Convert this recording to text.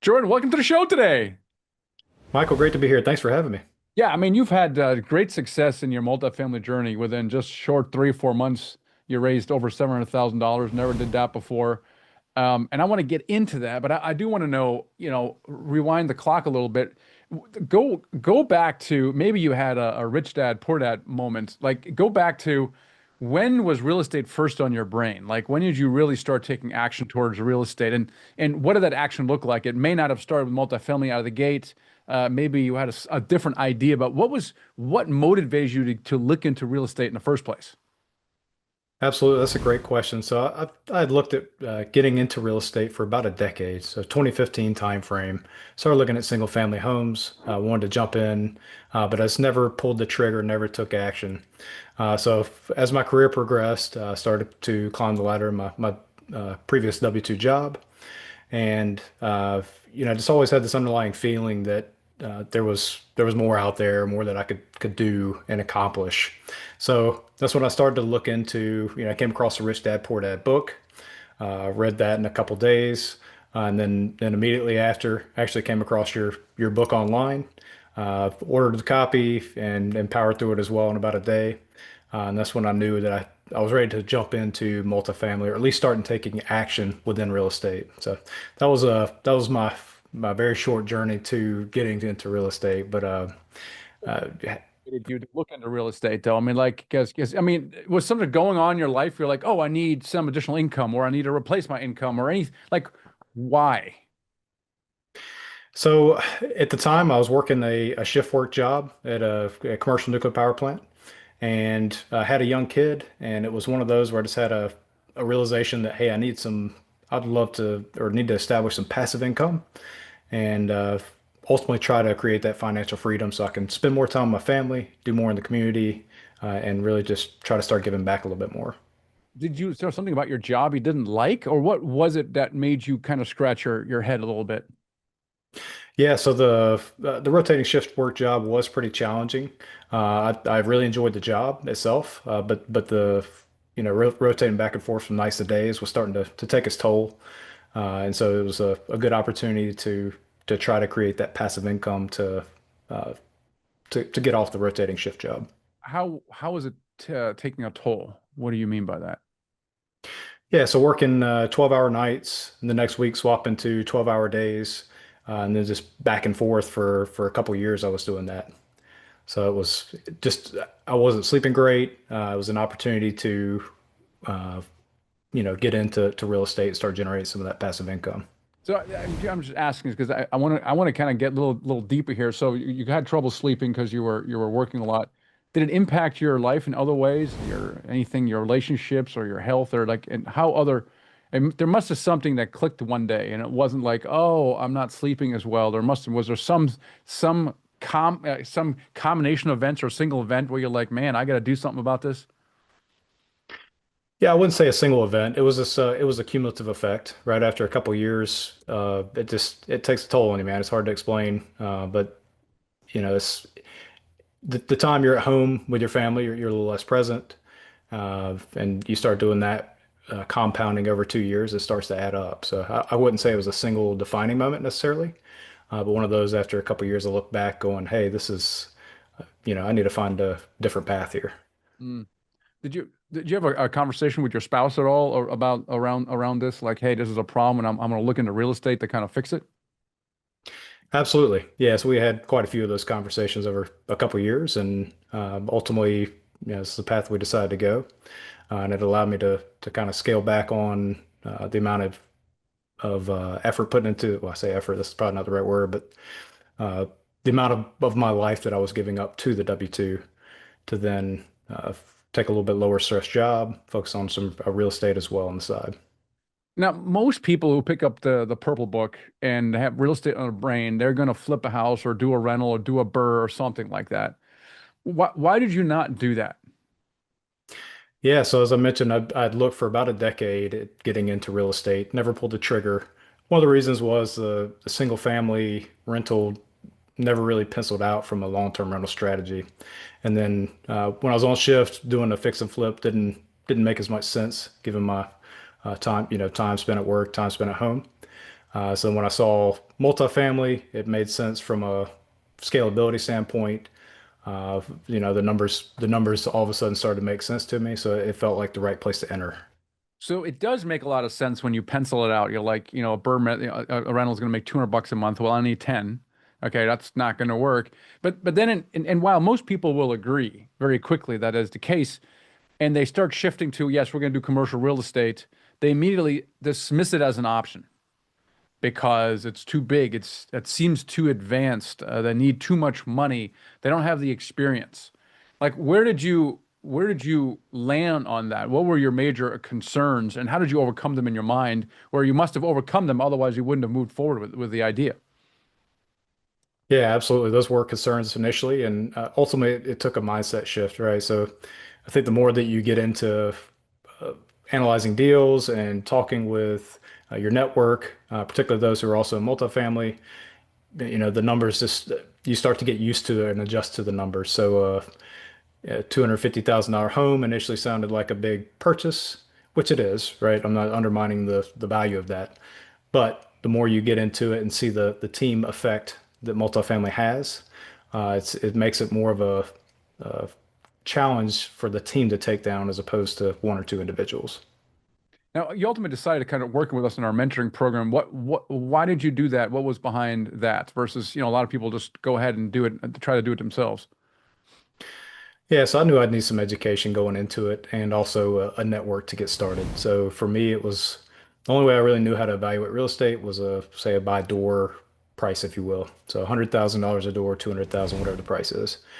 Jordan, welcome to the show today. Michael, great to be here. Thanks for having me. Yeah, I mean, you've had great success in your multifamily journey. Within just short 3 or 4 months, you raised over $700,000. Never did that before. And I want to get into that, but I do want to know, rewind the clock a little bit. Go back to maybe you had a rich dad, poor dad moment. Like, go back to when was real estate first on your brain? Like, when did you really start taking action towards real estate? And what did that action look like? It may not have started with multifamily out of the gate. Maybe you had a different idea, but what motivated you to look into real estate in the first place? Absolutely. That's a great question. So I had looked at getting into real estate for about a decade. So 2015 timeframe. Started looking at single family homes. Wanted to jump in, but I just never pulled the trigger, never took action. As my career progressed, I started to climb the ladder in my previous W-2 job. And I just always had this underlying feeling that there was more out there, more that I could do and accomplish. So that's when I started to look into. I came across the Rich Dad Poor Dad book, read that in a couple days, and then immediately after, actually came across your book online, ordered the copy and powered through it as well in about a day. And that's when I knew that I was ready to jump into multifamily, or at least starting taking action within real estate. So that was my very short journey to getting into real estate. But uh, Did you look into real estate though? I mean, like, because I mean, was something going on in your life? You're like, oh, I need some additional income, or I need to replace my income, or any like, why? so at the time, I was working a shift work job at a commercial nuclear power plant, and I had a young kid, and it was one of those where I just had a realization that, hey, I'd love to, or need to establish some passive income, and ultimately try to create that financial freedom so I can spend more time with my family, do more in the community, and really just try to start giving back a little bit more. Did you say something about your job you didn't like, or what was it that made you kind of scratch your head a little bit? Yeah, so the rotating shift work job was pretty challenging. I really enjoyed the job itself, but the rotating back and forth from nights to days was starting to take its toll, and so it was a good opportunity to try to create that passive income uh, to get off the rotating shift job. How is it taking a toll? What do you mean by that? Yeah, so working 12-hour nights, and the next week swap into 12-hour days, and then just back and forth for a couple of years I was doing that. So it was just I wasn't sleeping great. It was an opportunity to uh, get into real estate and start generating some of that passive income. So I'm just asking because I want to kind of get a little deeper here. So you had trouble sleeping because you were working a lot. Did it impact your life in other ways? Your relationships or your health or like and how other and there must have something that clicked one day and it wasn't like, oh, I'm not sleeping as well. Was there some combination of events or single event where you're like, man, I got to do something about this? Yeah, I wouldn't say a single event. It was a cumulative effect. Right after a couple of years, it takes a toll on you, man. It's hard to explain, but it's the time you're at home with your family, you're a little less present, and you start doing that compounding over 2 years, it starts to add up. So I wouldn't say it was a single defining moment necessarily, but one of those after a couple of years, I look back going, hey, this is, I need to find a different path here. Mm. Did you have a conversation with your spouse at all or about around this? Like, hey, this is a problem, and I'm going to look into real estate to kind of fix it. Absolutely. Yeah, so we had quite a few of those conversations over a couple of years, and ultimately, it's the path we decided to go, and it allowed me to kind of scale back on the amount of effort put into. Well, I say effort. This is probably not the right word, but uh, the amount of my life that I was giving up to the W-2 to then take a little bit lower stress job, focus on some real estate as well on the side. Now, most people who pick up the Purple Book and have real estate on their brain, they're going to flip a house or do a rental or do a burr or something like that. Why did you not do that? Yeah, so as I mentioned, I'd looked for about a decade at getting into real estate, never pulled the trigger. One of the reasons was the single family rental never really penciled out from a long-term rental strategy. And then when I was on shift doing a fix and flip, didn't make as much sense given my time spent at work, time spent at home. So when I saw multifamily, it made sense from a scalability standpoint. The numbers all of a sudden started to make sense to me, so it felt like the right place to enter. So it does make a lot of sense when you pencil it out. You're like, a a rental is going to make 200 bucks a month. Well, I need 10. Okay, that's not going to work. But then, and while most people will agree very quickly that is the case, and they start shifting to, yes, we're going to do commercial real estate, they immediately dismiss it as an option because it's too big. It seems too advanced. They need too much money. They don't have the experience. Like, where did you land on that? What were your major concerns, and how did you overcome them in your mind? Where you must have overcome them, otherwise you wouldn't have moved forward with the idea. Yeah, absolutely. Those were concerns initially, and ultimately it took a mindset shift, right? So I think the more that you get into uh, analyzing deals and talking with your network, particularly those who are also in multifamily, the numbers just you start to get used to and adjust to the numbers. So a $250,000 home initially sounded like a big purchase, which it is, right? I'm not undermining the value of that. But the more you get into it and see the team effect that multifamily has, it makes it more of a challenge for the team to take down as opposed to one or two individuals. Now, you ultimately decided to kind of working with us in our mentoring program. Why did you do that? What was behind that versus, a lot of people just go ahead and do it and try to do it themselves. Yeah, so I knew I'd need some education going into it and also a network to get started. So for me, it was the only way I really knew how to evaluate real estate was say a by door price, if you will. So $100,000 a door, 200,000, whatever the price is.